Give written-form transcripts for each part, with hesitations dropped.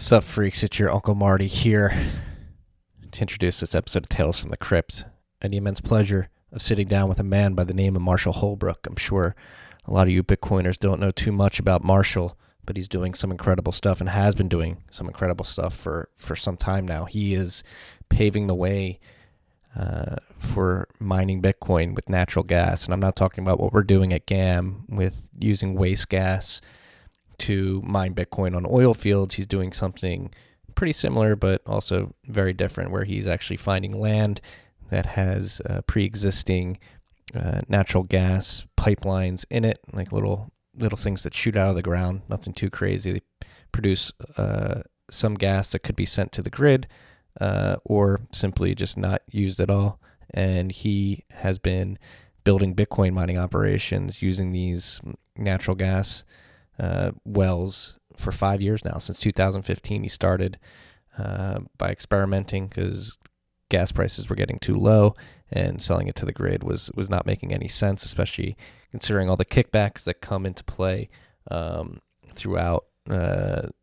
Sup, freaks? It's your Uncle Marty here to introduce this episode of Tales from the Crypt. I had the immense pleasure of sitting down with a man by the name of Marshall Holbrook. I'm sure a lot of you Bitcoiners don't know too much about Marshall, but he's doing some incredible stuff and has been doing some incredible stuff for some time now. He is paving the way for mining Bitcoin with natural gas. And I'm not talking about what we're doing at GAM with using waste gas to mine Bitcoin on oil fields. He's doing something pretty similar, but also very different, where he's actually finding land that has pre-existing natural gas pipelines in it, like little things that shoot out of the ground. Nothing too crazy. They produce some gas that could be sent to the grid or simply just not used at all. And he has been building Bitcoin mining operations using these natural gas wells for 5 years now. Since 2015, he started by experimenting because gas prices were getting too low, and selling it to the grid was not making any sense, especially considering all the kickbacks that come into play throughout the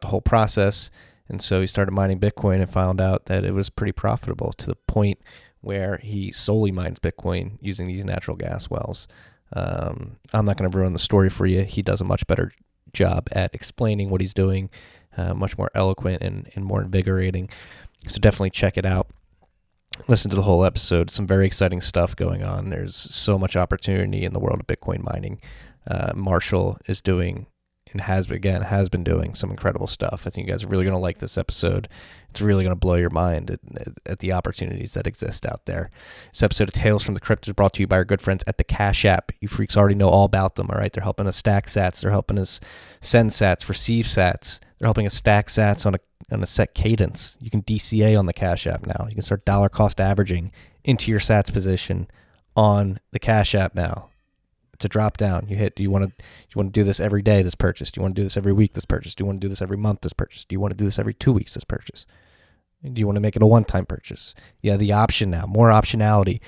whole process. And so he started mining Bitcoin and found out that it was pretty profitable, to the point where he solely mines Bitcoin using these natural gas wells. I'm not going to ruin the story for you. He does a much better job at explaining what he's doing, much more eloquent and more invigorating. So definitely check it out. Listen to the whole episode. Some very exciting stuff going on. There's so much opportunity in the world of Bitcoin mining. Marshall is doing and has been doing some incredible stuff. I think you guys are really going to like this episode. It's really going to blow your mind at the opportunities that exist out there. This episode of Tales from the Crypt is brought to you by our good friends at the Cash App. You freaks already know all about them, all right? They're helping us stack sats. They're helping us send sats, receive sats. They're helping us stack sats on a set cadence. You can DCA on the Cash App now. You can start dollar cost averaging into your sats position on the Cash App now. It's a drop down. You hit, do you want to do this every day, this purchase? Do you want to do this every week, this purchase? Do you want to do this every month, this purchase? Do you want to do this every 2 weeks, this purchase? Do you want to make it a one-time purchase? Yeah, the option now, more optionality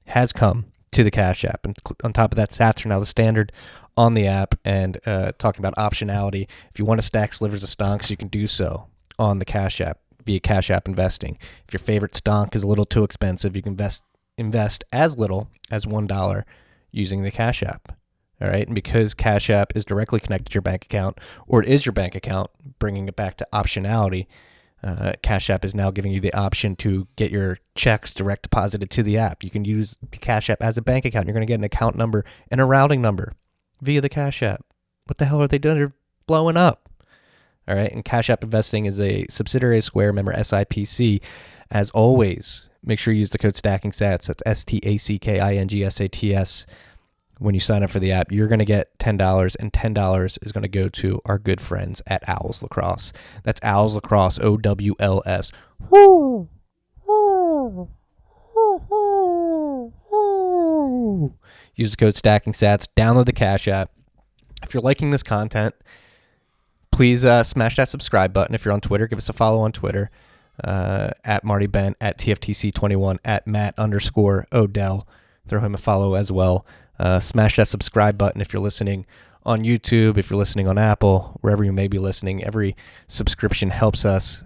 has come to the Cash App. And on top of that, sats are now the standard on the app. And talking about optionality, if you want to stack slivers of stonks, you can do so on the Cash App via Cash App investing. If your favorite stonk is a little too expensive, you can invest as little as $1 using the Cash App. All right. And because Cash App is directly connected to your bank account, or it is your bank account, bringing it back to optionality, Cash App is now giving you the option to get your checks direct deposited to the app. You can use the Cash App as a bank account. You're going to get an account number and a routing number via the Cash App. What the hell are they doing? They're blowing up. All right. And Cash App Investing is a subsidiary of Square, member SIPC. As always, make sure you use the code STACKINGSATS. That's STACKINGSATS. When you sign up for the app, you're going to get $10, and $10 is going to go to our good friends at Owls Lacrosse. That's Owls Lacrosse, OWLS. Use the code STACKINGSATS. Download the Cash App. If you're liking this content, please smash that subscribe button. If you're on Twitter, give us a follow on Twitter. At Marty Bent, at TFTC21, at Matt_Odell. Throw him a follow as well. Smash that subscribe button if you're listening on YouTube, if you're listening on Apple, wherever you may be listening. Every subscription helps us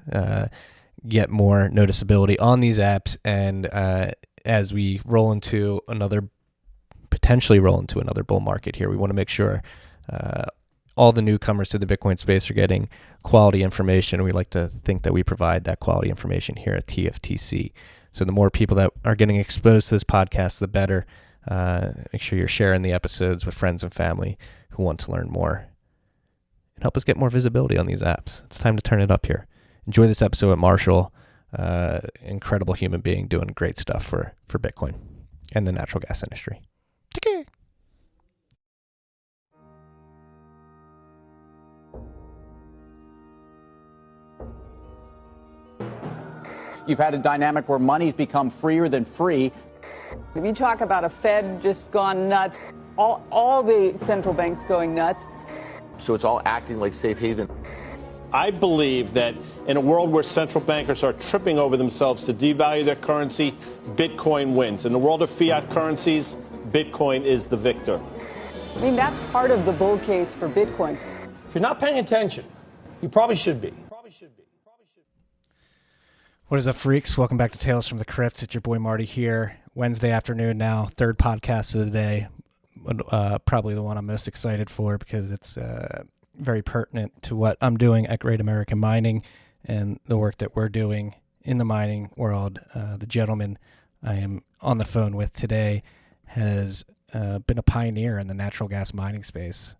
get more noticeability on these apps. And as we potentially roll into another bull market here, we want to make sure all the newcomers to the Bitcoin space are getting quality information. We like to think that we provide that quality information here at TFTC. So the more people that are getting exposed to this podcast, the better. Make sure you're sharing the episodes with friends and family who want to learn more and help us get more visibility on these apps. It's time to turn it up here. Enjoy this episode with Marshall, incredible human being doing great stuff for Bitcoin and the natural gas industry. Take care. You've had a dynamic where money's become freer than free. If you talk about a Fed just gone nuts, all the central banks going nuts. So it's all acting like safe haven. I believe that in a world where central bankers are tripping over themselves to devalue their currency, Bitcoin wins. In the world of fiat currencies, Bitcoin is the victor. I mean, that's part of the bull case for Bitcoin. If you're not paying attention, you probably should be. What is up, freaks? Welcome back to Tales from the Crypt. It's your boy Marty here. Wednesday afternoon now, third podcast of the day. Probably the one I'm most excited for because it's very pertinent to what I'm doing at Great American Mining and the work that we're doing in the mining world. The gentleman I am on the phone with today has been a pioneer in the natural gas mining space.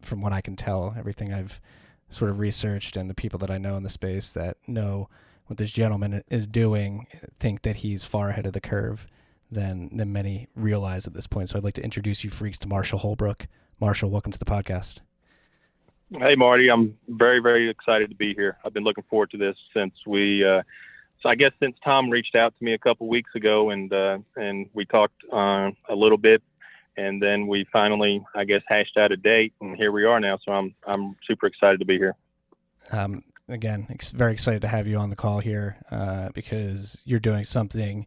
From what I can tell, everything I've sort of researched and the people that I know in the space that know what this gentleman is doing think that he's far ahead of the curve than many realize at this point. So I'd like to introduce you freaks to Marshall Holbrook. Marshall, welcome to the podcast. Hey, Marty. I'm very, very excited to be here. I've been looking forward to this since since Tom reached out to me a couple weeks ago and we talked a little bit, and then we finally, hashed out a date, and here we are now. So I'm super excited to be here. Again, very excited to have you on the call here because you're doing something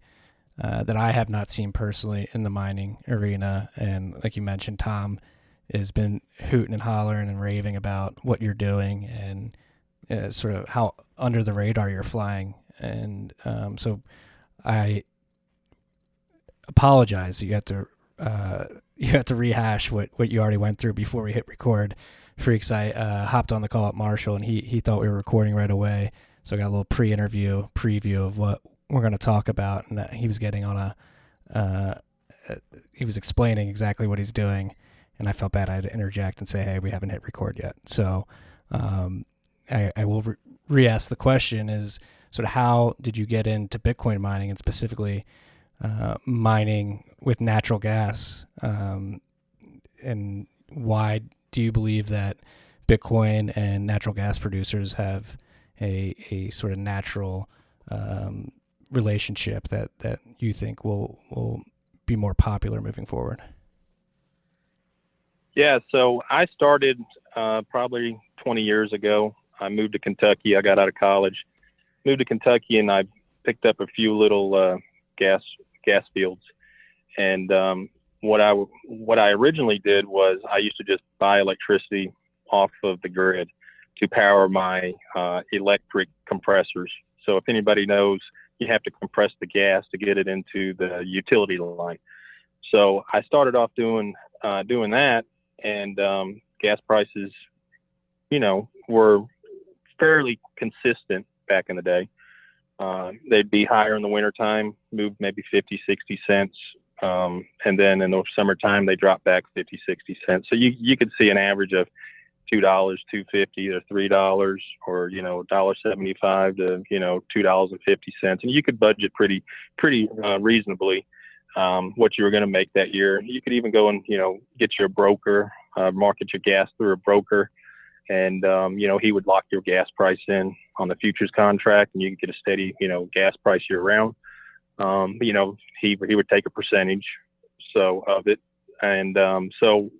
that I have not seen personally in the mining arena. And like you mentioned, Tom has been hooting and hollering and raving about what you're doing and sort of how under the radar you're flying. And so I apologize that you have to rehash what you already went through before we hit record. Freaks, I hopped on the call at Marshall, and he thought we were recording right away. So I got a little pre-interview preview of what we're going to talk about, and he was getting on he was explaining exactly what he's doing, and I felt bad I had to interject and say, hey, we haven't hit record yet. So I will re-ask the question is sort of how did you get into Bitcoin mining and specifically mining with natural gas, and why do you believe that Bitcoin and natural gas producers have a sort of natural relationship that you think will be more popular moving forward? Yeah, so I started probably 20 years ago. I moved to Kentucky. I got out of college, moved to Kentucky, and I picked up a few little gas fields. And what I originally did was I used to just buy electricity off of the grid to power my electric compressors. So if anybody knows, you have to compress the gas to get it into the utility line. So I started off doing that, and gas prices, were fairly consistent back in the day. They'd be higher in the wintertime, moved maybe 50, 60 cents. And then in the summertime, they dropped back 50, 60 cents. So you could see an average of $2, $2.50 to $3, or, $1.75 to, $2.50. And you could budget pretty reasonably what you were going to make that year. You could even go and, get your broker, market your gas through a broker. And, he would lock your gas price in on the futures contract, and you could get a steady, gas price year round. He would take a percentage of it. And so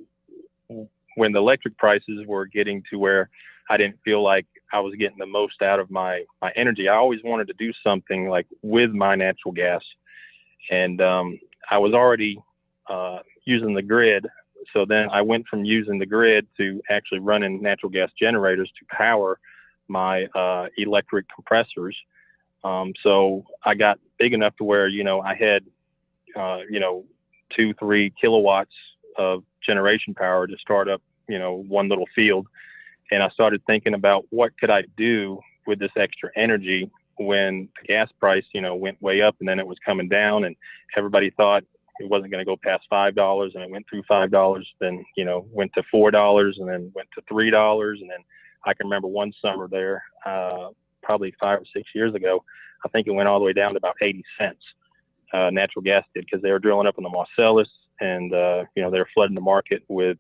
when the electric prices were getting to where I didn't feel like I was getting the most out of my energy, I always wanted to do something like with my natural gas. And I was already using the grid. So then I went from using the grid to actually running natural gas generators to power my electric compressors. So I got big enough to where, I had, 2-3 kilowatts of generation power to start up, one little field. And I started thinking about what could I do with this extra energy when the gas price, went way up, and then it was coming down, and everybody thought it wasn't going to go past $5, and it went through $5, then, went to $4, and then went to $3. And then I can remember one summer there, probably 5 or 6 years ago, I think it went all the way down to about 80 cents. Natural gas did, because they were drilling up in the Marcellus, and they were flooding the market with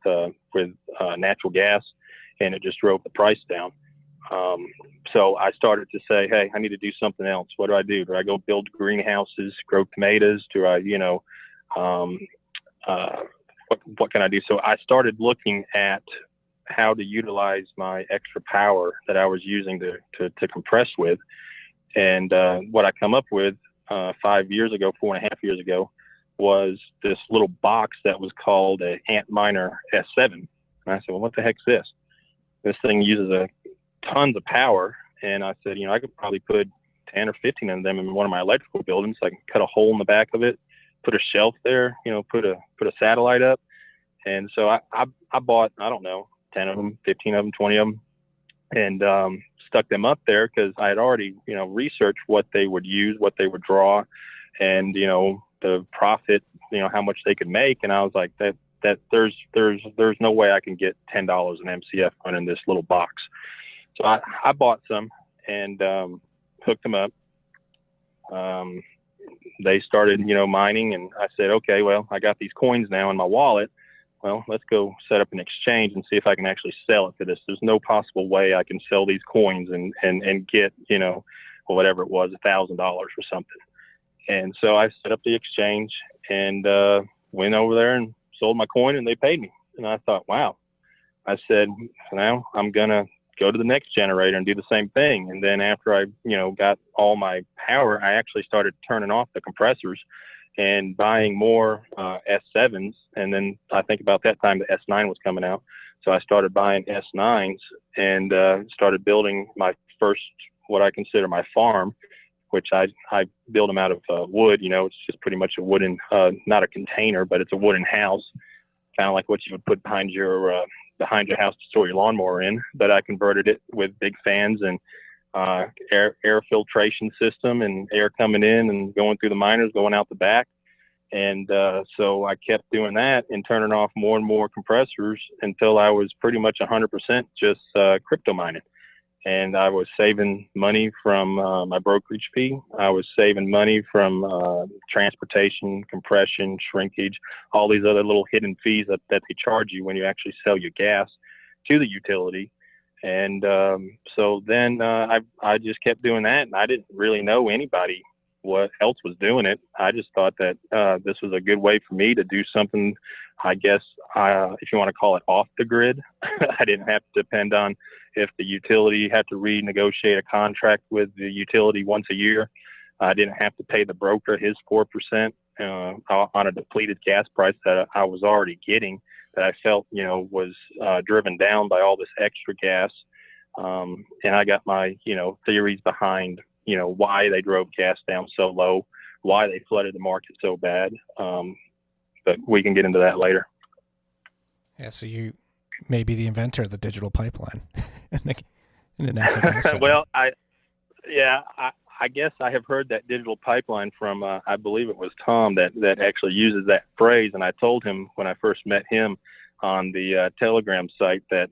natural gas, and it just drove the price down. So I started to say, hey, I need to do something else. What do? Do I go build greenhouses, grow tomatoes? Do I, what can I do? So I started looking at how to utilize my extra power that I was using to compress with. And what I come up with 4.5 years ago, was this little box that was called a Antminer S7. And I said, well, what the heck's this? this thing uses tons of power. And I said, I could probably put 10 or 15 of them in one of my electrical buildings. I can cut a hole in the back of it, put a shelf there, put a satellite up. And so I bought, I don't know, 10 of them, 15 of them, 20 of them, and stuck them up there because I had already, researched what they would use, what they would draw, and, the profit, how much they could make. And I was like, that there's no way I can get $10 an MCF running this little box. So I bought some and hooked them up. They started, mining, and I said, okay, well, I got these coins now in my wallet. Well, let's go set up an exchange and see if I can actually sell it for this. There's no possible way I can sell these coins and get, whatever it was, $1,000 or something. And so I set up the exchange and went over there and sold my coin, and they paid me. And I thought, wow. I said, now I'm going to go to the next generator and do the same thing. And then after I, got all my power, I actually started turning off the compressors and buying more S7s. And then I think about that time, the S9 was coming out. So I started buying S9s and started building my first, what I consider my farm, which I build them out of wood. It's just pretty much a wooden, not a container, but it's a wooden house, kind of like what you would put behind your house to store your lawnmower in. But I converted it with big fans and air filtration system and air coming in and going through the miners, going out the back. And so I kept doing that and turning off more and more compressors until I was pretty much 100% just crypto mining. And I was saving money from my brokerage fee. I was saving money from transportation, compression, shrinkage, all these other little hidden fees that they charge you when you actually sell your gas to the utility. And so then I just kept doing that, and I didn't really know anybody what else was doing it. I just thought that this was a good way for me to do something, I guess, if you want to call it off the grid. I didn't have to depend on if the utility had to renegotiate a contract with the utility once a year. I didn't have to pay the broker his 4% on a depleted gas price that I was already getting, that I felt, was driven down by all this extra gas. And I got my, theories behind, why they drove gas down so low, why they flooded the market so bad. But we can get into that later. Yeah, so you may be the inventor of the digital pipeline in the natural gas setting. Well, I guess I have heard that digital pipeline from, I believe it was Tom that actually uses that phrase. And I told him when I first met him on the Telegram site that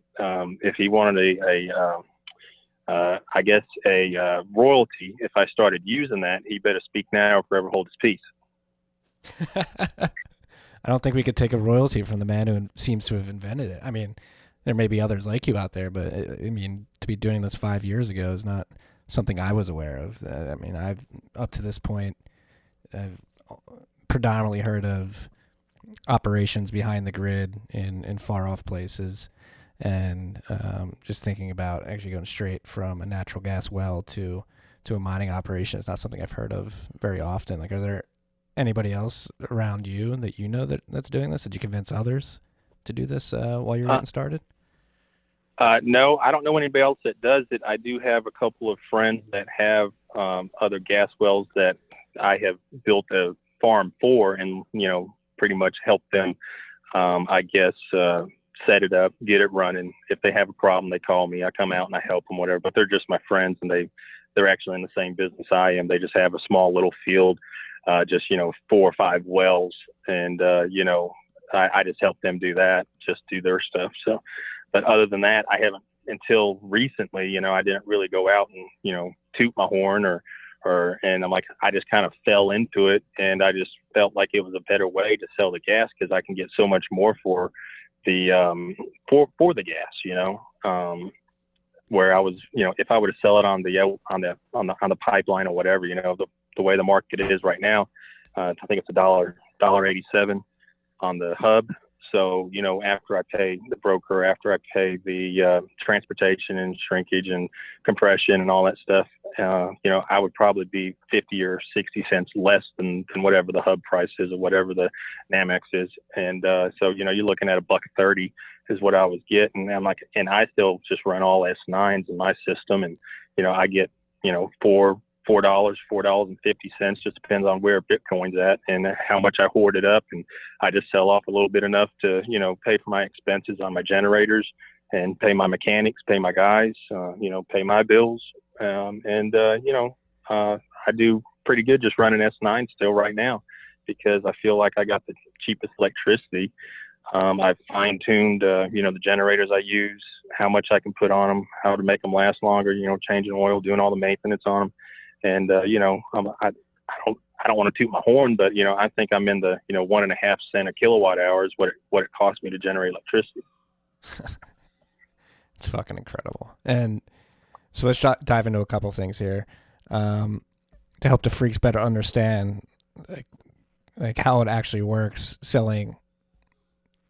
if he wanted a royalty, if I started using that, he better speak now or forever hold his peace. I don't think we could take a royalty from the man who seems to have invented it. I mean, there may be others like you out there, but I mean, to be doing this 5 years ago is not something I was aware of. I mean, up to this point, I've predominantly heard of operations behind the grid in far off places, and just thinking about actually going straight from a natural gas well to a mining operation is not something I've heard of very often. Like, are there anybody else around you that that's doing this? Did you convince others to do this while you were getting started? No, I don't know anybody else that does it. I do have a couple of friends that have other gas wells that I have built a farm for, and pretty much help them, set it up, get it running. If they have a problem, they call me. I come out and I help them, whatever. But they're just my friends, and they're actually in the same business I am. They just have a small little field, 4 or 5 wells, and I just help them do that, just do their stuff. So, but other than that, I haven't until recently. I didn't really go out and toot my horn and I'm like, I just kind of fell into it, and I just felt like it was a better way to sell the gas because I can get so much more for the for the gas, where I was, if I were to sell it on the pipeline or whatever, the way the market is right now, I think it's $1.87 on the hub. So, after I pay the broker, after I pay the transportation and shrinkage and compression and all that stuff, I would probably be 50 or 60 cents less than whatever the hub price is or whatever the Namex is. And so, you're looking at $1.30 is what I was getting. And I still just run all S9s in my system. And, I get, $4.50, just depends on where Bitcoin's at and how much I hoard it up. And I just sell off a little bit enough to, pay for my expenses on my generators and pay my mechanics, pay my guys, pay my bills. I do pretty good just running S9 still right now because I feel like I got the cheapest electricity. I've fine-tuned, the generators I use, how much I can put on them, how to make them last longer, changing oil, doing all the maintenance on them. And, I don't want to toot my horn, but, I think I'm in the, 1.5 cents a kilowatt hour is what it costs me to generate electricity. It's fucking incredible. And so let's dive into a couple things here to help the freaks better understand like how it actually works selling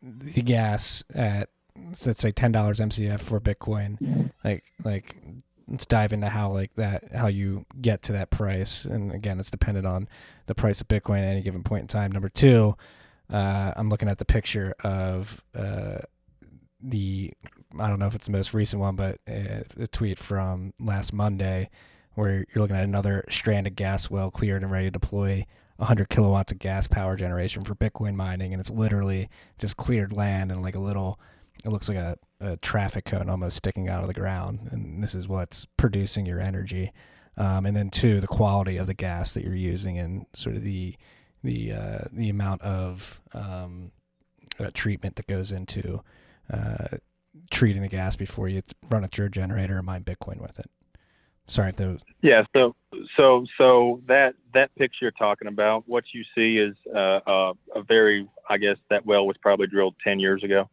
the gas at, let's say, $10 MCF for Bitcoin. Like let's dive into how you get to that price. And again, it's dependent on the price of Bitcoin at any given point in time. Number two, I'm looking at the picture of I don't know if it's the most recent one, but a tweet from last Monday where you're looking at another stranded gas well cleared and ready to deploy 100 kilowatts of gas power generation for Bitcoin mining. And it's literally just cleared land and like it looks like a traffic cone almost sticking out of the ground. And this is what's producing your energy. And then two, the quality of the gas that you're using and sort of the amount of treatment that goes into treating the gas before you run it through a generator and mine Bitcoin with it. Sorry if those. Yeah. So that picture you're talking about, what you see is a very, I guess that well was probably drilled 10 years ago.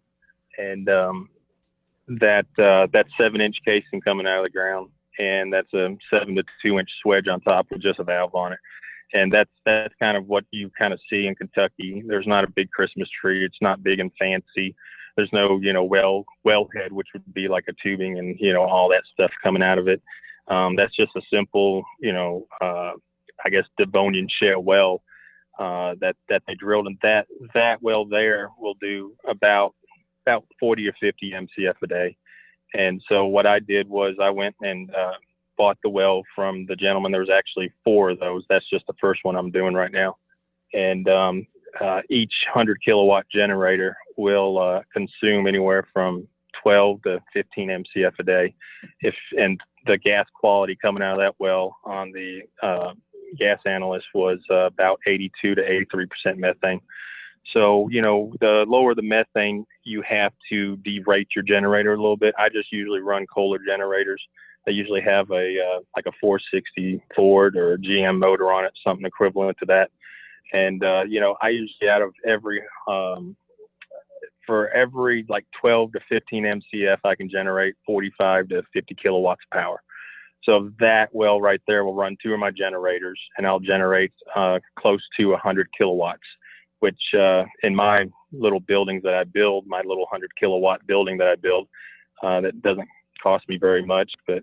And that 7-inch casing coming out of the ground, and that's a 7 to 2-inch swedge on top with just a valve on it. And that's kind of what you kind of see in Kentucky. There's not a big Christmas tree. It's not big and fancy. There's no, wellhead, which would be like a tubing and, all that stuff coming out of it. That's just a simple, I guess, Devonian shale well that they drilled. And that well there will do about 40 or 50 MCF a day. And so what I did was I went and bought the well from the gentleman. There was actually 4 of those. That's just the first one I'm doing right now. And each 100 kilowatt generator will consume anywhere from 12 to 15 MCF a day. And the gas quality coming out of that well on the gas analyst was about 82 to 83% methane. So, the lower the methane, you have to derate your generator a little bit. I just usually run Kohler generators. They usually have a 460 Ford or GM motor on it, something equivalent to that. And, I usually out of for every 12 to 15 MCF, I can generate 45 to 50 kilowatts of power. So that well right there will run 2 of my generators, and I'll generate close to 100 kilowatts. Which in my little buildings that I build, my little 100 kilowatt building that I build, that doesn't cost me very much, but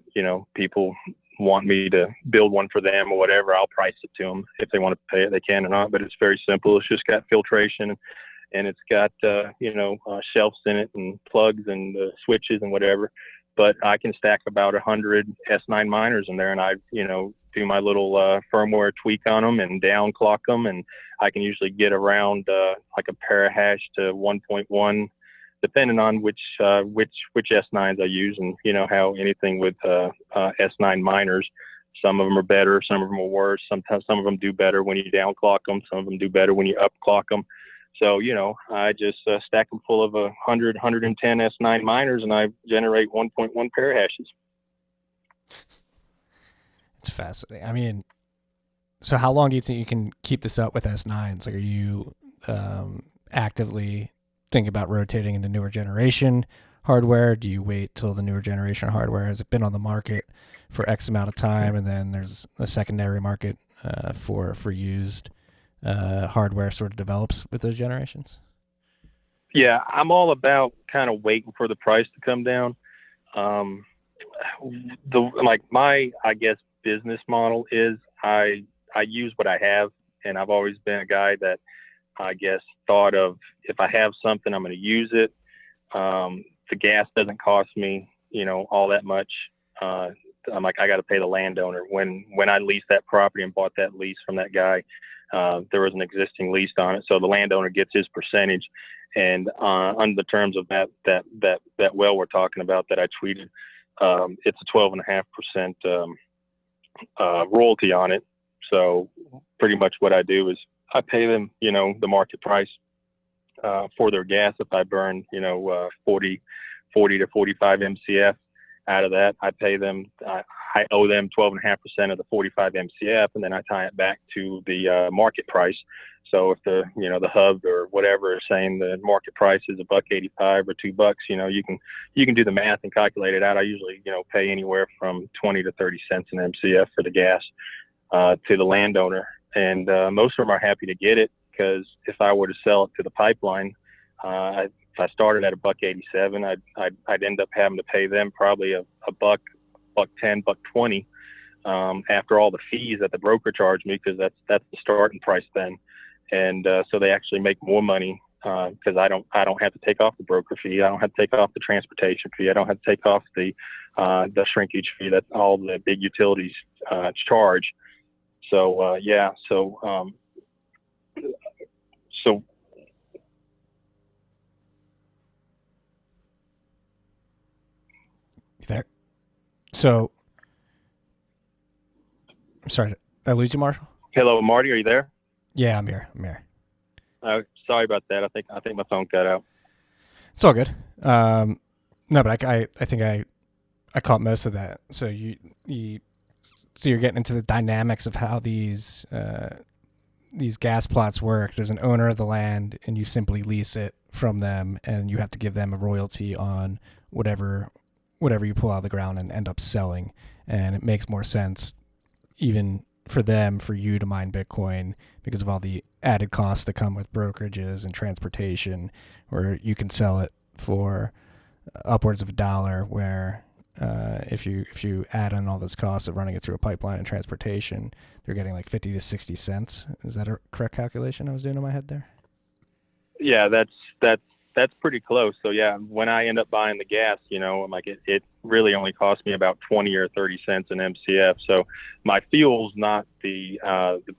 people want me to build one for them or whatever, I'll price it to them. If they want to pay it, they can or not, but it's very simple. It's just got filtration and it's got, shelves in it and plugs and switches and whatever. But I can stack about 100 S9 miners in there, and I, do my little firmware tweak on them and down clock them, and I can usually get around like a parahash to 1.1, depending on which S9s I use, and how anything with S9 miners, some of them are better, some of them are worse. Sometimes some of them do better when you down clock them, some of them do better when you up clock them. So, I just stack them full of 100, 110 S9 miners, and I generate 1.1 parahashes. It's fascinating. I mean, so how long do you think you can keep this up with S9s? Like, are you actively thinking about rotating into newer generation hardware? Do you wait till the newer generation hardware has been on the market for X amount of time, and then there's a secondary market for used hardware sort of develops with those generations? Yeah, I'm all about kind of waiting for the price to come down. Um, my, I guess, business model is I use what I have, and I've always been a guy that I guess thought of, if I have something, I'm going to use it. The gas doesn't cost me, all that much. I'm like, I got to pay the landowner. When I leased that property and bought that lease from that guy, there was an existing lease on it, so the landowner gets his percentage. And under the terms of that well we're talking about that I tweeted, it's a 12.5% royalty on it. So pretty much what I do is I pay them, the market price for their gas. If I burn, 40 to 45 MCF out of that, I pay them. I owe them 12.5% of the 45 MCF, and then I tie it back to the market price. So if the hub or whatever is saying the market price is $1.85 or $2, you can do the math and calculate it out. I usually, pay anywhere from 20 to 30 cents an MCF for the gas to the landowner, and most of them are happy to get it, because if I were to sell it to the pipeline, if I started at $1.87, I'd end up having to pay them probably a buck, $1.10, $1.20 after all the fees that the broker charged me, because that's the starting price then. And so they actually make more money because I don't have to take off the broker fee. I don't have to take off the transportation fee. I don't have to take off the shrinkage fee that all the big utilities charge. So so You there? So, I'm sorry, did I lose you, Marshall? hello, Marty, are you there? Yeah, I'm here. Sorry about that. I think my phone cut out. It's all good. No, but I think I caught most of that. So you're getting into the dynamics of how these gas plots work. There's an owner of the land, and you simply lease it from them, and you have to give them a royalty on whatever you pull out of the ground and end up selling. And it makes more sense even for you to mine Bitcoin because of all the added costs that come with brokerages and transportation, where you can sell it for upwards of $1, where if you add in all this cost of running it through a pipeline and transportation, you're getting like 50 to 60 cents. Is that a correct calculation I was doing in my head there? Yeah, that's pretty close. So yeah, when I end up buying the gas, I'm like, it really only cost me about 20 or 30 cents an MCF. So my fuel's not the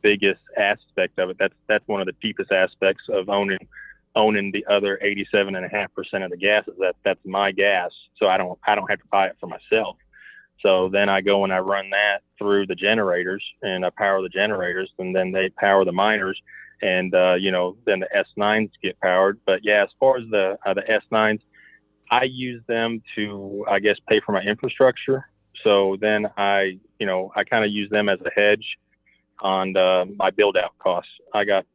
biggest aspect of it. That's one of the cheapest aspects of owning the other 87.5% of the gas. Is that's my gas. So I don't have to buy it for myself. So then I go and I run that through the generators, and I power the generators, and then they power the miners. And, then the S9s get powered. But yeah, as far as the S9s, I use them to, I guess, pay for my infrastructure. So then I kind of use them as a hedge on my build out costs. I got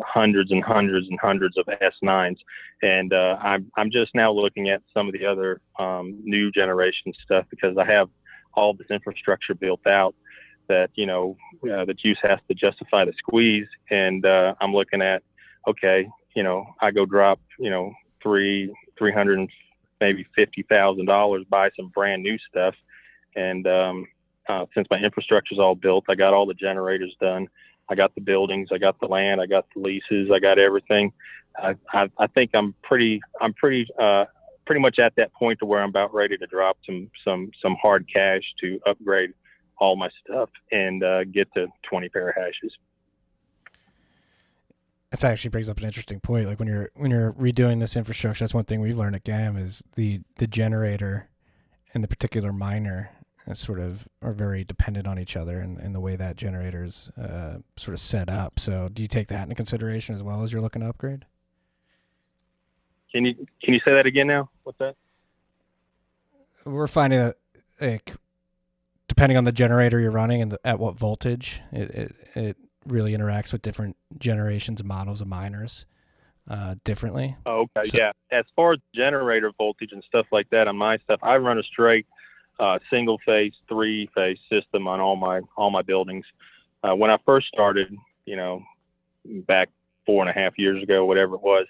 hundreds and hundreds and hundreds of S9s. And I'm just now looking at some of the other new generation stuff, because I have all this infrastructure built out that, the juice has to justify the squeeze. And I'm looking at, okay, I go drop, $300 maybe $50,000, buy some brand new stuff. And since my infrastructure is all built, I got all the generators done. I got the buildings, I got the land, I got the leases, I got everything. I think I'm pretty much at that point to where I'm about ready to drop some hard cash to upgrade all my stuff and get to 20 parahashes. That actually brings up an interesting point. Like when you're redoing this infrastructure, that's one thing we've learned at GAM is the generator and the particular miner sort of are very dependent on each other and the way that generator's sort of set up. So do you take that into consideration as well as you're looking to upgrade? Can you say that again now? What's that? We're finding that, like, depending on the generator you're running and at what voltage, it really interacts with different generations and models of miners differently. Oh, okay, So- yeah. As far as generator voltage and stuff like that on my stuff, I run a straight single phase, 3-phase system on all my buildings. When I first started, back 4.5 years ago, whatever it was,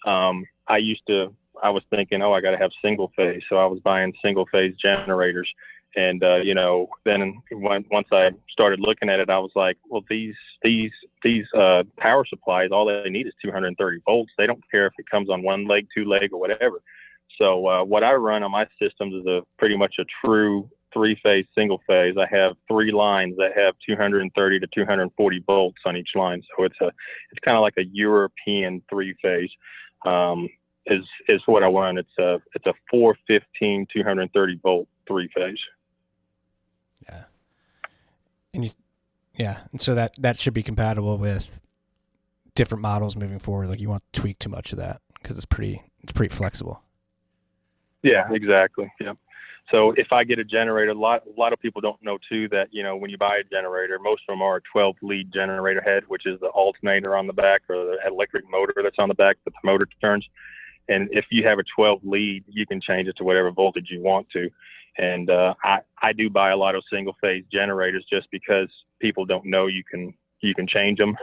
I was thinking, oh, I got to have single phase. So I was buying single phase generators. And, then once I started looking at it, I was like, well, these power supplies, all they need is 230 volts. They don't care if it comes on one leg, two leg, or whatever. So what I run on my systems is pretty much a true 3-phase single phase. I have 3 lines that have 230 to 240 volts on each line. So it's kind of like a European 3-phase. Is what I run. It's a 415 230 volt 3-phase. Yeah. And so that should be compatible with different models moving forward. Like, you won't tweak too much of that because it's pretty flexible. Yeah, exactly. Yeah. So if I get a generator, a lot of people don't know too that, when you buy a generator, most of them are a 12 lead generator head, which is the alternator on the back or the electric motor that's on the back that the motor turns. And if you have a 12 lead, you can change it to whatever voltage you want to. And I do buy a lot of single phase generators just because people don't know you can change them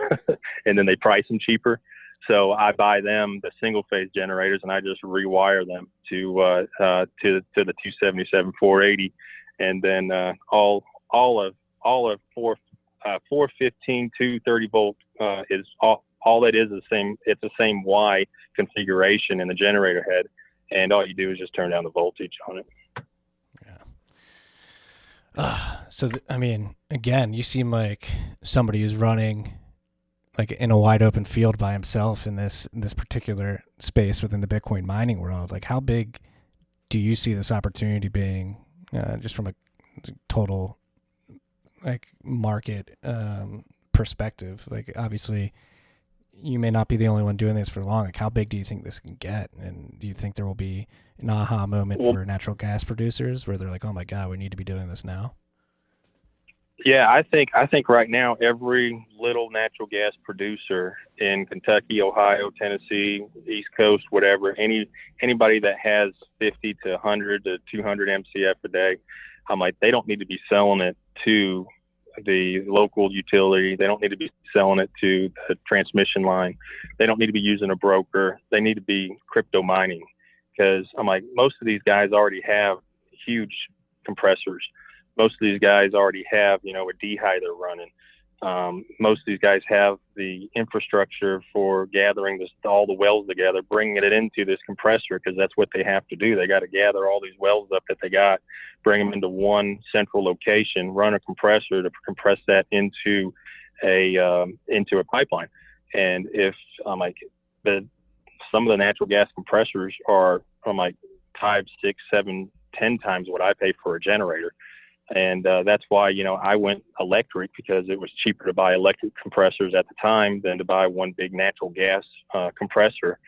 and then they price them cheaper. So I buy them, the single phase generators, and I just rewire them to the 277 480, and then all of 415 230 volt is all that is the same. It's the same Y configuration in the generator head, and all you do is just turn down the voltage on it. Yeah. Again, you seem like somebody who's running like in a wide open field by himself in this particular space within the Bitcoin mining world. Like, how big do you see this opportunity being, just from a total like market perspective? Like, obviously you may not be the only one doing this for long. Like, how big do you think this can get? And do you think there will be an aha moment for natural gas producers where they're like, oh my God, we need to be doing this now? Yeah, I think right now every little natural gas producer in Kentucky, Ohio, Tennessee, East Coast, whatever, anybody that has 50 to 100 to 200 MCF a day, I'm like, they don't need to be selling it to the local utility. They don't need to be selling it to the transmission line. They don't need to be using a broker. They need to be crypto mining, because I'm like, most of these guys already have huge compressors. Most of these guys already have, a dehy they're running. Most of these guys have the infrastructure for gathering all the wells together, bringing it into this compressor, because that's what they have to do. They got to gather all these wells up that they got, bring them into one central location, run a compressor to compress that into a pipeline. And if some of the natural gas compressors are from like 5, 6, 7, 10 times what I pay for a generator. And that's why, I went electric, because it was cheaper to buy electric compressors at the time than to buy one big natural gas compressor.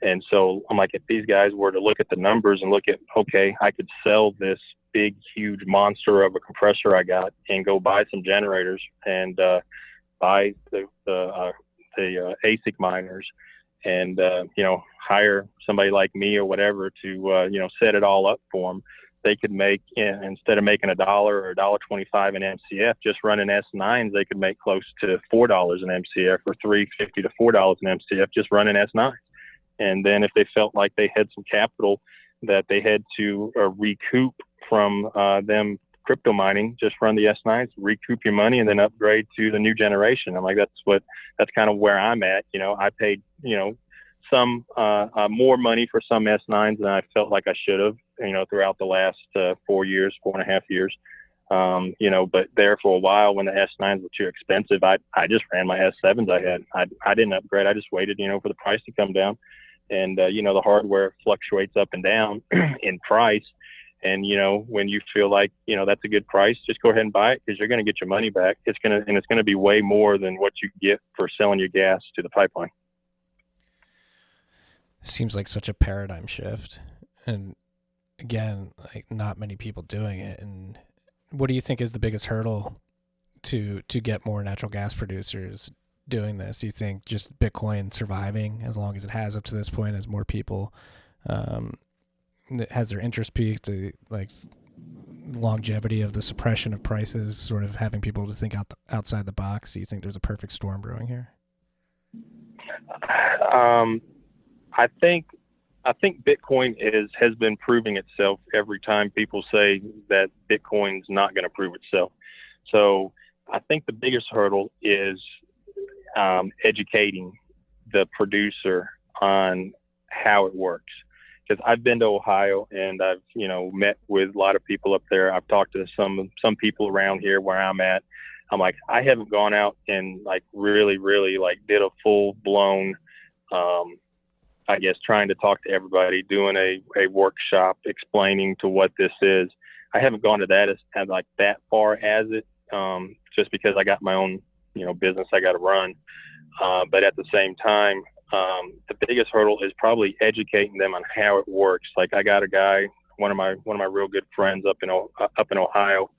And so I'm like, if these guys were to look at the numbers and look at, okay, I could sell this big, huge monster of a compressor I got and go buy some generators and buy the ASIC miners and, hire somebody like me or whatever to, set it all up for them. They could make, instead of making $1 or $1.25 an MCF, just running S9s, they could make close to $4 an MCF or $3.50 to $4 an MCF just running S9s. And then if they felt like they had some capital that they had to recoup from them crypto mining, just run the S9s, recoup your money, and then upgrade to the new generation. I'm like, that's kind of where I'm at. I paid, some more money for some S9s than I felt like I should have, throughout the last 4.5 years. But there for a while when the S9s were too expensive, I just ran my S7s I had. I didn't upgrade. I just waited, for the price to come down. And, the hardware fluctuates up and down in price. And, when you feel like, that's a good price, just go ahead and buy it, because you're going to get your money back. It's going to be way more than what you get for selling your gas to the pipeline. Seems like such a paradigm shift. And again, like, not many people doing it. And what do you think is the biggest hurdle to get more natural gas producers doing this? Do you think just Bitcoin surviving as long as it has up to this point, as more people has their interest peaked, like longevity of the suppression of prices, sort of having people to think outside the box? Do you think there's a perfect storm brewing here? I think Bitcoin has been proving itself every time people say that Bitcoin's not going to prove itself. So I think the biggest hurdle is educating the producer on how it works. Because I've been to Ohio and I've met with a lot of people up there. I've talked to some people around here where I'm at. I'm like, I haven't gone out and like really like did a full blown I guess trying to talk to everybody, doing a workshop explaining to what this is. I haven't gone to that as like that far as it, just because I got my own, business I got to run. But at the same time, the biggest hurdle is probably educating them on how it works. Like I got a guy, one of my real good friends up in Ohio.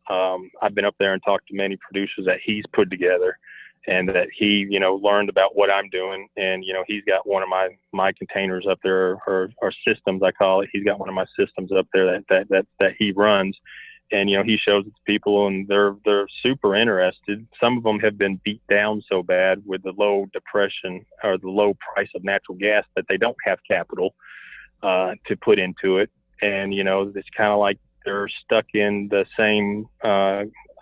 I've been up there and talked to many producers that he's put together, and that he, learned about what I'm doing. And, he's got one of my containers up there, or systems, I call it. He's got one of my systems up there that he runs. And, he shows it to people, and they're super interested. Some of them have been beat down so bad with the low depression or the low price of natural gas that they don't have capital to put into it. And, it's kind of like they're stuck in the same,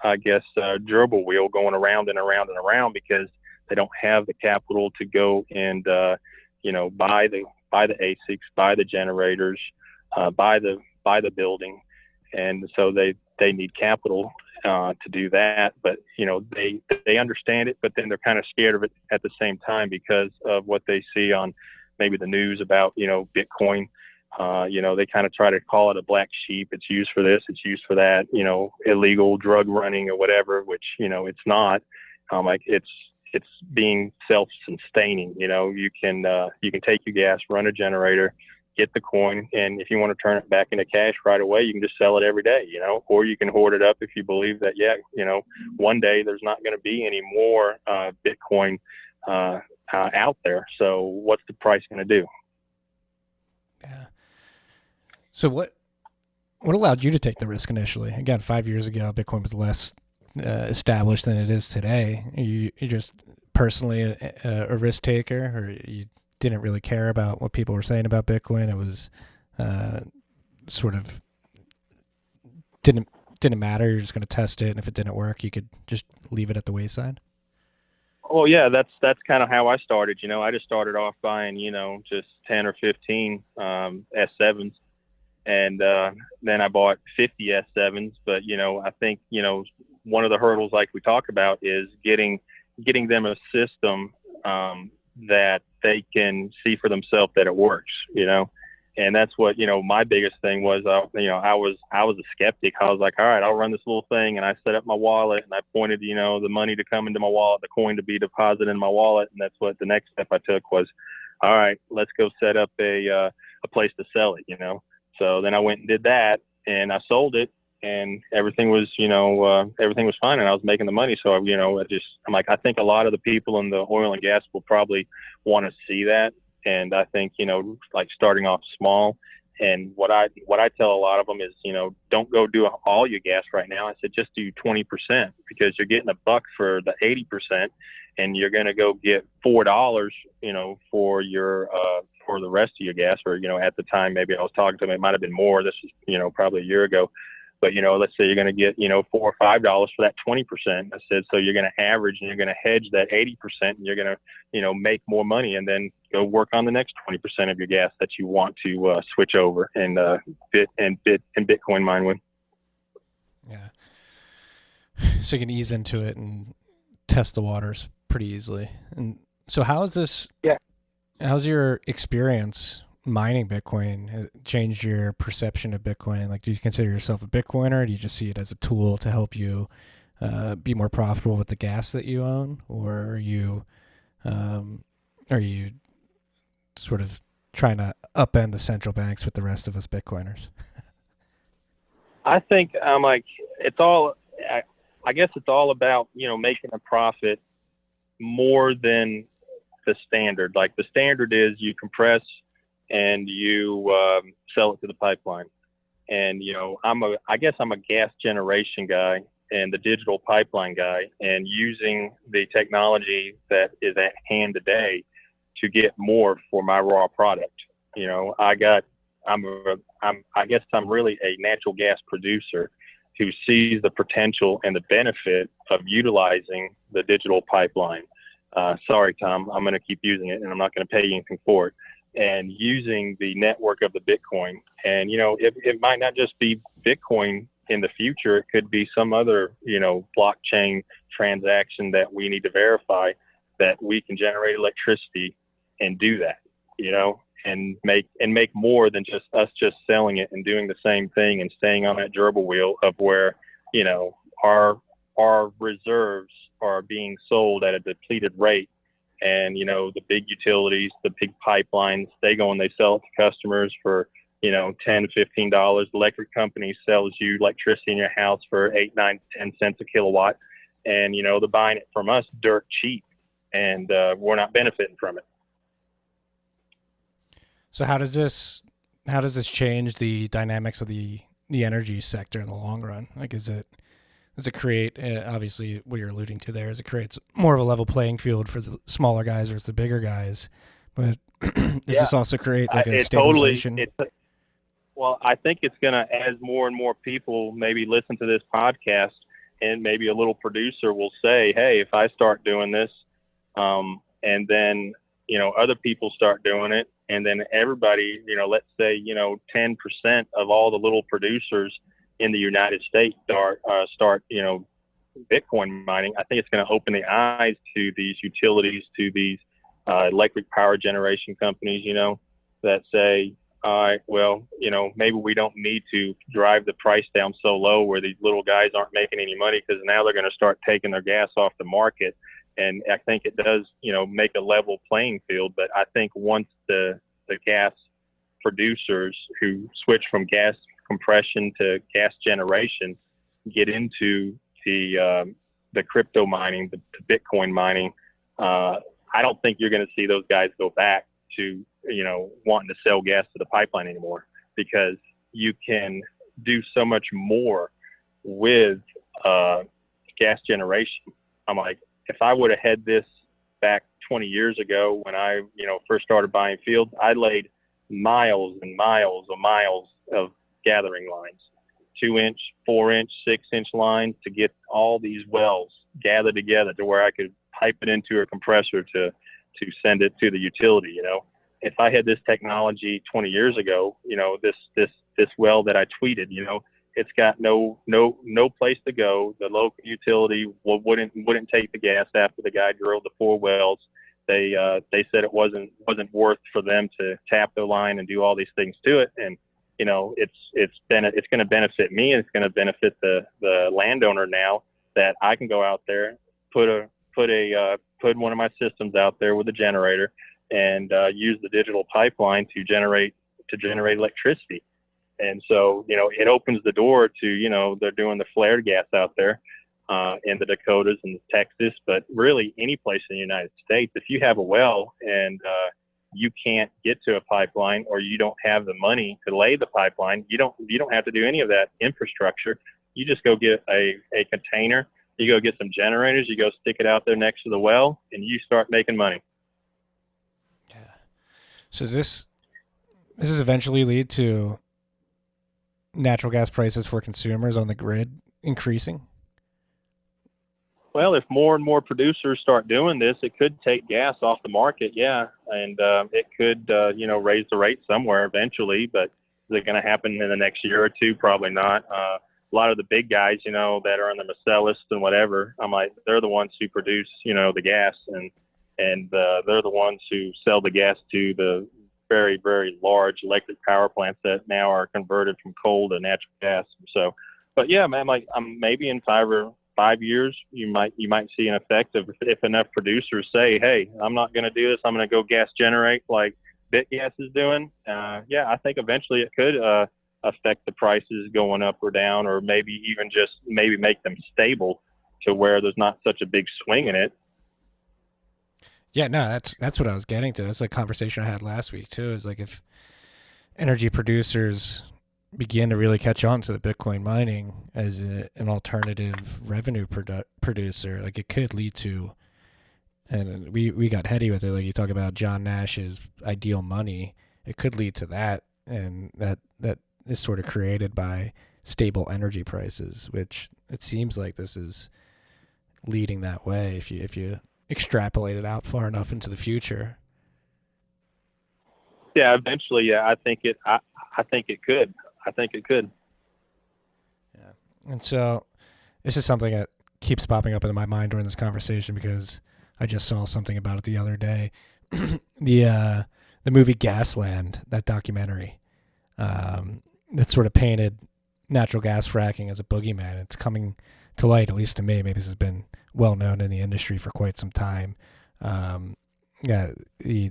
gerbil wheel going around and around and around, because they don't have the capital to go and, buy the ASICs, buy the generators, buy the building. And so they need capital to do that. But, they understand it, but then they're kind of scared of it at the same time because of what they see on maybe the news about, Bitcoin. They kind of try to call it a black sheep. It's used for this, it's used for that, illegal drug running or whatever, which, it's not. Like it's being self-sustaining. You can take your gas, run a generator, get the coin, and if you want to turn it back into cash right away, you can just sell it every day, or you can hoard it up if you believe that, one day there's not going to be any more Bitcoin out there. So what's the price going to do? Yeah. So what allowed you to take the risk initially? Again, 5 years ago, Bitcoin was less established than it is today. You just personally a risk taker, or you didn't really care about what people were saying about Bitcoin? It was sort of didn't matter. You're just going to test it, and if it didn't work, you could just leave it at the wayside. Well, yeah, that's kind of how I started. I just started off buying, just 10 or 15 S7s, and then I bought 50 S7s. But I think one of the hurdles, like we talk about, is getting them a system that they can see for themselves that it works. And that's what, my biggest thing was, I was a skeptic. I was like, all right, I'll run this little thing. And I set up my wallet, and I pointed, the money to come into my wallet, the coin to be deposited in my wallet. And that's what the next step I took was, all right, let's go set up a place to sell it, So then I went and did that, and I sold it, and everything was fine, and I was making the money. So, I'm like, I think a lot of the people in the oil and gas will probably want to see that. And I think, like starting off small, and what I tell a lot of them is, don't go do all your gas right now. I said, just do 20%, because you're getting $1 for the 80%, and you're going to go get $4, for your, for the rest of your gas. Or, at the time, maybe I was talking to them, it might've been more. This was, probably a year ago. But, let's say you're going to get, $4 or $5 for that 20%. I said, so you're going to average, and you're going to hedge that 80%, and you're going to, make more money, and then go work on the next 20% of your gas that you want to switch over and Bitcoin mine with. Yeah. So you can ease into it and test the waters pretty easily. And so how's your experience mining Bitcoin? Has it changed your perception of Bitcoin? Like, do you consider yourself a Bitcoiner? Or do you just see it as a tool to help you be more profitable with the gas that you own? Or are you sort of trying to upend the central banks with the rest of us Bitcoiners? I think I guess it's all about, making a profit more than the standard. Like the standard is you compress and you sell it to the pipeline. And, I guess I'm a gas generation guy and the digital pipeline guy, and using the technology that is at hand today to get more for my raw product. You know, I guess I'm really a natural gas producer who sees the potential and the benefit of utilizing the digital pipeline. Sorry, Tom, I'm going to keep using it, and I'm not going to pay you anything for it. And using the network of the Bitcoin. And, you know, it might not just be Bitcoin in the future. It could be some other, you know, blockchain transaction that we need to verify that we can generate electricity and do that, you know, and make more than just us just selling it and doing the same thing and staying on that gerbil wheel of where, you know, our reserves are being sold at a depleted rate. And, you know, the big utilities, the big pipelines, they go and they sell it to customers for, you know, $10, $15. Electric company sells you electricity in your house for 8, 9, 10 cents a kilowatt. And, you know, they're buying it from us dirt cheap, and we're not benefiting from it. So how does this change the dynamics of the energy sector in the long run? Like, does it create, obviously what you're alluding to there is it creates more of a level playing field for the smaller guys versus the bigger guys, but does this also create like a stabilization? Well, I think it's going to, as more and more people maybe listen to this podcast, and maybe a little producer will say, hey, if I start doing this, and then, you know, other people start doing it, and then everybody, you know, let's say, you know, 10% of all the little producers in the United States start, you know, Bitcoin mining. I think it's going to open the eyes to these utilities, to these electric power generation companies, you know, that say, all right, well, you know, maybe we don't need to drive the price down so low where these little guys aren't making any money, because now they're going to start taking their gas off the market. And I think it does, you know, make a level playing field. But I think once the gas producers who switch from gas compression to gas generation get into the crypto mining, the Bitcoin mining, I don't think you're going to see those guys go back to, you know, wanting to sell gas to the pipeline anymore, because you can do so much more with gas generation. I'm like, if I would have had this back 20 years ago when I, you know, first started buying fields, I laid miles and miles and miles of gathering lines, 2-inch, 4-inch, 6-inch lines to get all these wells gathered together to where I could pipe it into a compressor to send it to the utility. You know, if I had this technology 20 years ago, you know, this well that I tweeted, you know, it's got no place to go. The local utility wouldn't take the gas after the guy drilled the 4 wells. They said it wasn't worth for them to tap the line and do all these things to it. And, you know, it's going to benefit me, and it's going to benefit the landowner now that I can go out there, put one of my systems out there with a generator and use the digital pipeline to generate electricity. And so, you know, it opens the door to, you know, they're doing the flared gas out there in the Dakotas and Texas, but really any place in the United States. If you have a well and you can't get to a pipeline, or you don't have the money to lay the pipeline, you don't have to do any of that infrastructure. You just go get a container, you go get some generators, you go stick it out there next to the well, and you start making money. Yeah. So does this eventually lead to natural gas prices for consumers on the grid increasing? Well, if more and more producers start doing this, it could take gas off the market, yeah, and it could, you know, raise the rate somewhere eventually. But is it going to happen in the next year or two? Probably not. A lot of the big guys, you know, that are in the Marcellus and whatever, I'm like, they're the ones who produce, you know, the gas, and they're the ones who sell the gas to the very, very large electric power plants that now are converted from coal to natural gas. So, but yeah, man, like maybe in 5 years, you might see an effect of if enough producers say, hey, I'm not going to do this, I'm going to go gas generate like BitG is doing. Yeah, I think eventually it could affect the prices going up or down, or maybe even just maybe make them stable to where there's not such a big swing in it. Yeah, no, that's what I was getting to. That's a conversation I had last week too. Is like if energy producers begin to really catch on to the Bitcoin mining as an alternative revenue producer, like it could lead to And we got heady with it. Like you talk about John Nash's ideal money, it could lead to that, and that is sort of created by stable energy prices, which it seems like this is leading that way if you extrapolate it out far enough into the future. Yeah, eventually, yeah, I think it could. I think it could. Yeah. And so this is something that keeps popping up into my mind during this conversation because I just saw something about it the other day. The movie Gasland, that documentary, that sort of painted natural gas fracking as a boogeyman. It's coming to light, at least to me. Maybe this has been well known in the industry for quite some time. The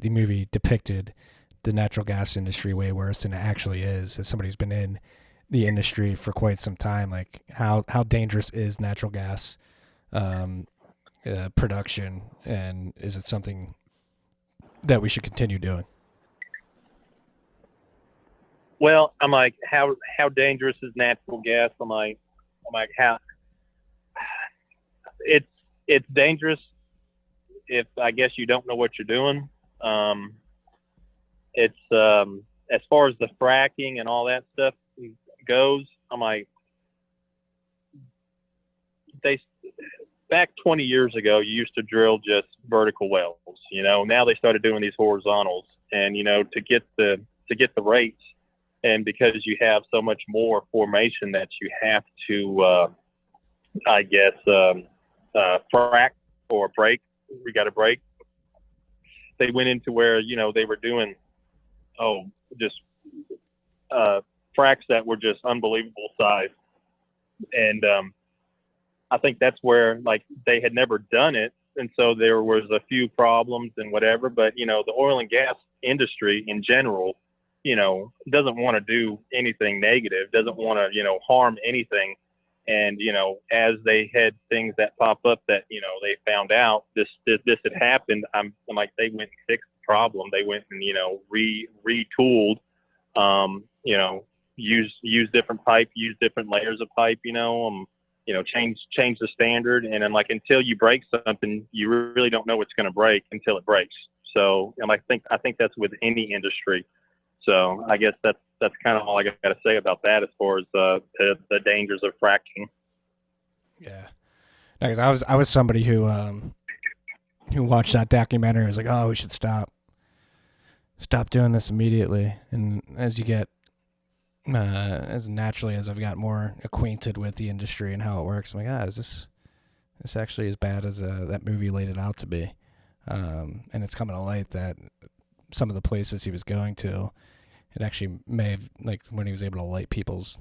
movie depicted the natural gas industry way worse than it actually is. As somebody who's been in the industry for quite some time, like how dangerous is natural gas production, and is it something that we should continue doing? Well, I'm like, how dangerous is natural gas? I'm like, how it's dangerous if I guess you don't know what you're doing. It's as far as the fracking and all that stuff goes, I'm like, back 20 years ago, you used to drill just vertical wells. Now they started doing these horizontals, and to get the rates, and because you have so much more formation that you have to, frack or break. We got to break. They went into where they were doing just fracks that were just unbelievable size, and I think that's where they had never done it, and so there was a few problems and whatever. But the oil and gas industry in general, doesn't want to do anything negative, doesn't want to harm anything. And as they had things that pop up that they found out this had happened, I'm like, they went and fixed the problem. They went and retooled, use different pipe, use different layers of pipe, change the standard. And I'm like, until you break something, you really don't know what's going to break until it breaks. So I think that's with any industry. So I guess that's kind of all I got to say about that as far as the dangers of fracking. Yeah, because I was somebody who watched that documentary. I was like, oh, we should stop doing this immediately. And as you get as naturally as I've got more acquainted with the industry and how it works, I'm like, is this actually as bad as that movie laid it out to be? And it's coming to light that some of the places he was going to, it actually may have, like when he was able to light people's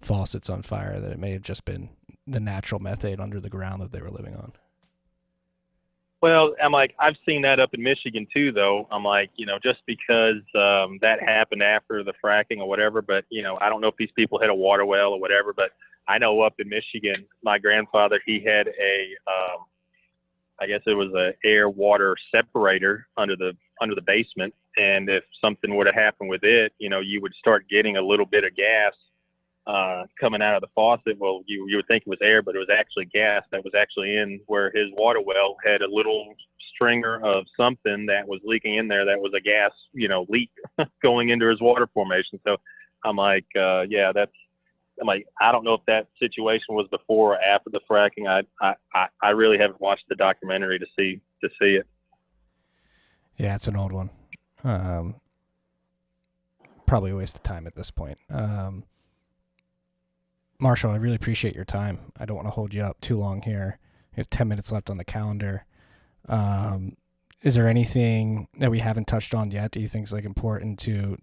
faucets on fire, that it may have just been the natural methane under the ground that they were living on. Well, I'm like, I've seen that up in Michigan too, though. I'm like, just because that happened after the fracking or whatever, but, I don't know if these people had a water well or whatever, but I know up in Michigan, my grandfather, he had I guess it was a air water separator under the basement. And if something would have happened with it, you would start getting a little bit of gas coming out of the faucet. Well, you would think it was air, but it was actually gas that was actually in where his water well had a little stringer of something that was leaking in there. That was a gas, leak going into his water formation. So I'm like, I'm like, I don't know if that situation was before or after the fracking. I really haven't watched the documentary to see it. Yeah, it's an old one. Probably a waste of time at this point. Marshall, I really appreciate your time. I don't want to hold you up too long here. We have 10 minutes left on the calendar. Is there anything that we haven't touched on yet that you think is important to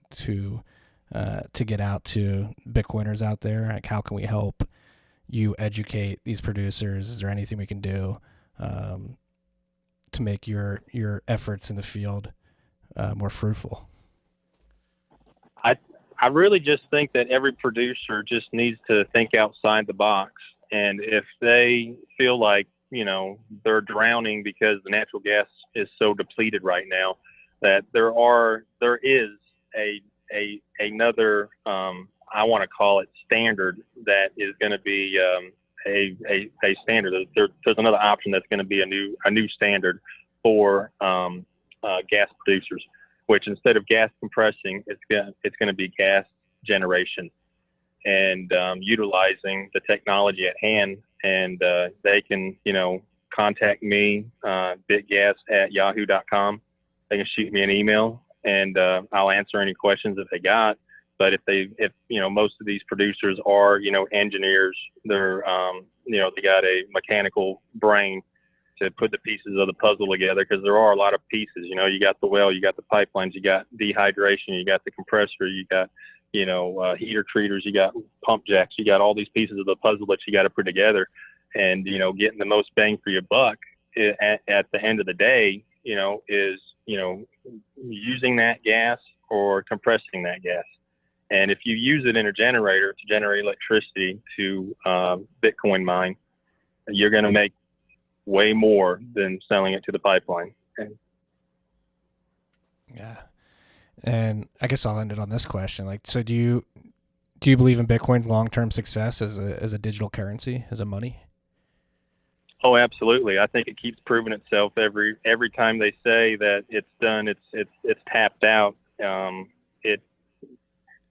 get out to Bitcoiners out there? Like, how can we help you educate these producers? Is there anything we can do to make your efforts in the field more fruitful? I really just think that every producer just needs to think outside the box. And if they feel like, they're drowning because the natural gas is so depleted right now, that there is another, I want to call it standard, that is going to be a standard. There's another option that's going to be a new standard for gas producers, which instead of gas compressing, it's going to be gas generation, and utilizing the technology at hand. And they can, contact me, bitgas@yahoo.com. They can shoot me an email, and I'll answer any questions that they got. But if most of these producers are, engineers, they're, they got a mechanical brain to put the pieces of the puzzle together, because there are a lot of pieces. You got the well, you got the pipelines, you got dehydration, you got the compressor, you got, heater treaters, you got pump jacks, you got all these pieces of the puzzle that you got to put together. And, getting the most bang for your buck at the end of the day, is, using that gas or compressing that gas. And if you use it in a generator to generate electricity to Bitcoin mine, you're going to make way more than selling it to the pipeline. Yeah. And I guess I'll end it on this question. So do you believe in Bitcoin's long-term success as a digital currency, as a money? Oh, absolutely. I think it keeps proving itself every time they say that it's done, it's tapped out.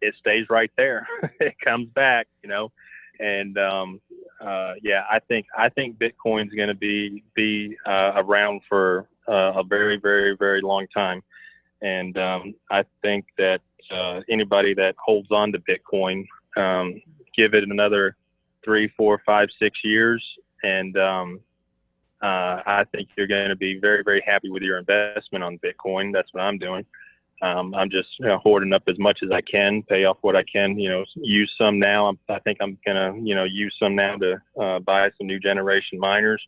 It stays right there. It comes back, and I think Bitcoin's going to be around for a very, very, very long time. And I think that anybody that holds on to Bitcoin, give it another 3, 4, 5, 6 years, and I think you're going to be very, very happy with your investment on Bitcoin. That's what I'm doing. I'm just hoarding up as much as I can, pay off what I can, use some now. I think I'm going to, use some now to buy some new generation miners.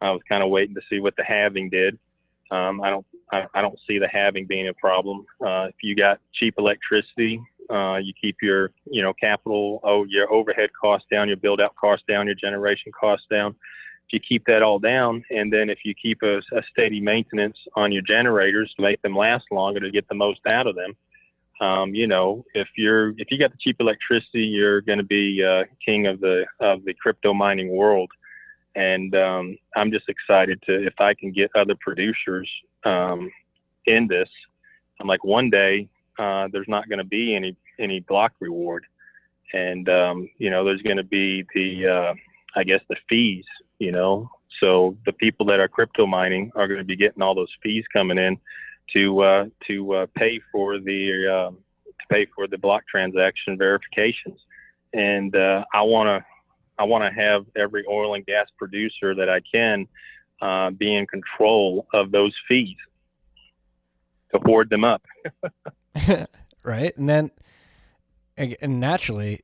I was kind of waiting to see what the halving did. I don't see the halving being a problem. If you got cheap electricity, you keep your, capital, your overhead costs down, your build out costs down, your generation costs down. If you keep that all down, and then if you keep a steady maintenance on your generators to make them last longer, to get the most out of them, if you got the cheap electricity, you're going to be king of the crypto mining world. And I'm just excited if I can get other producers in this. I'm like, one day there's not going to be any block reward, and there's going to be the fees. So the people that are crypto mining are going to be getting all those fees coming in to pay for the block transaction verifications. And I want to have every oil and gas producer that I can be in control of those fees to hoard them up. Right. And naturally,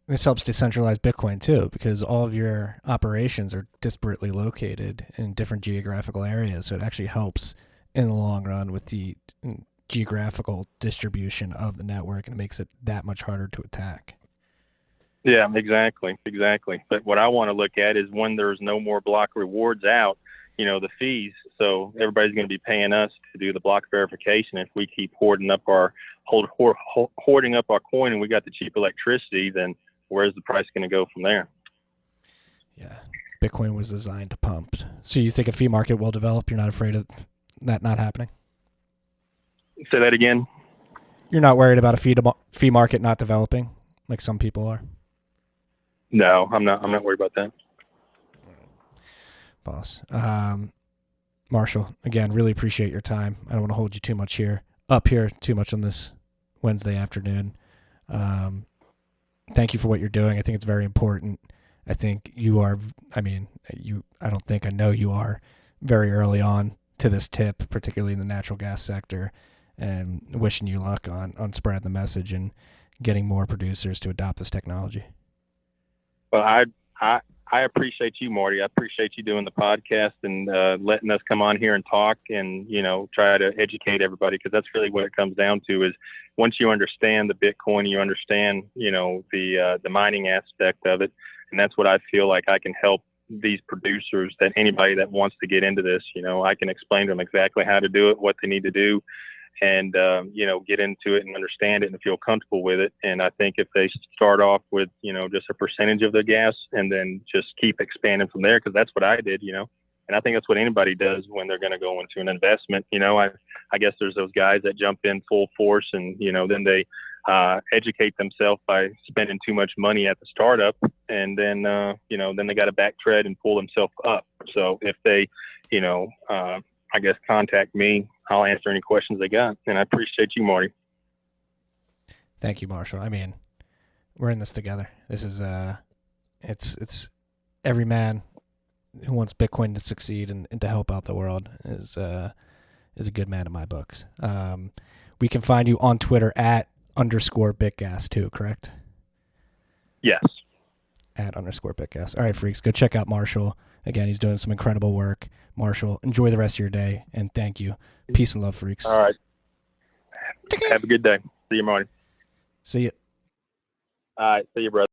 this helps decentralize Bitcoin too, because all of your operations are disparately located in different geographical areas. So it actually helps in the long run with the geographical distribution of the network, and it makes it that much harder to attack. Yeah, exactly. But what I want to look at is when there's no more block rewards out, the fees. So everybody's going to be paying us to do the block verification. If we keep hoarding up our coin and we got the cheap electricity, then where's the price going to go from there? Yeah, Bitcoin was designed to pump. So you think a fee market will develop? You're not afraid of that not happening? Say that again. You're not worried about a fee market not developing like some people are? No, I'm not worried about that. Boss. Marshall, again, really appreciate your time. I don't want to hold you too much up here too much on this Wednesday afternoon. Thank you for what you're doing. I think it's very important. I think you are, I know you are very early on to this tip, particularly in the natural gas sector, and wishing you luck on spreading the message and getting more producers to adopt this technology. Well, I appreciate you, Marty. I appreciate you doing the podcast and letting us come on here and talk and, try to educate everybody, because that's really what it comes down to. Is once you understand the Bitcoin, you understand, the mining aspect of it. And that's what I feel like I can help these producers, that anybody that wants to get into this, I can explain to them exactly how to do it, what they need to do, and, get into it and understand it and feel comfortable with it. And I think if they start off with, just a percentage of the gas and then just keep expanding from there, because that's what I did, And I think that's what anybody does when they're going to go into an investment. I guess there's those guys that jump in full force and, then they educate themselves by spending too much money at the startup. And then, then they got to backtrack and pull themselves up. So if they, I guess contact me, I'll answer any questions they got. And I appreciate you, Marty. Thank you, Marshall. I mean, we're in this together. This is it's every man who wants Bitcoin to succeed and to help out the world is a good man in my books. We can find you on Twitter at _BitGas too, correct? Yes. At _BitGas. All right, freaks, go check out Marshall. Again, he's doing some incredible work. Marshall, enjoy the rest of your day, and thank you. Peace and love, freaks. All right. Have a good day. See you, Marty. See you. All right. See you, brother.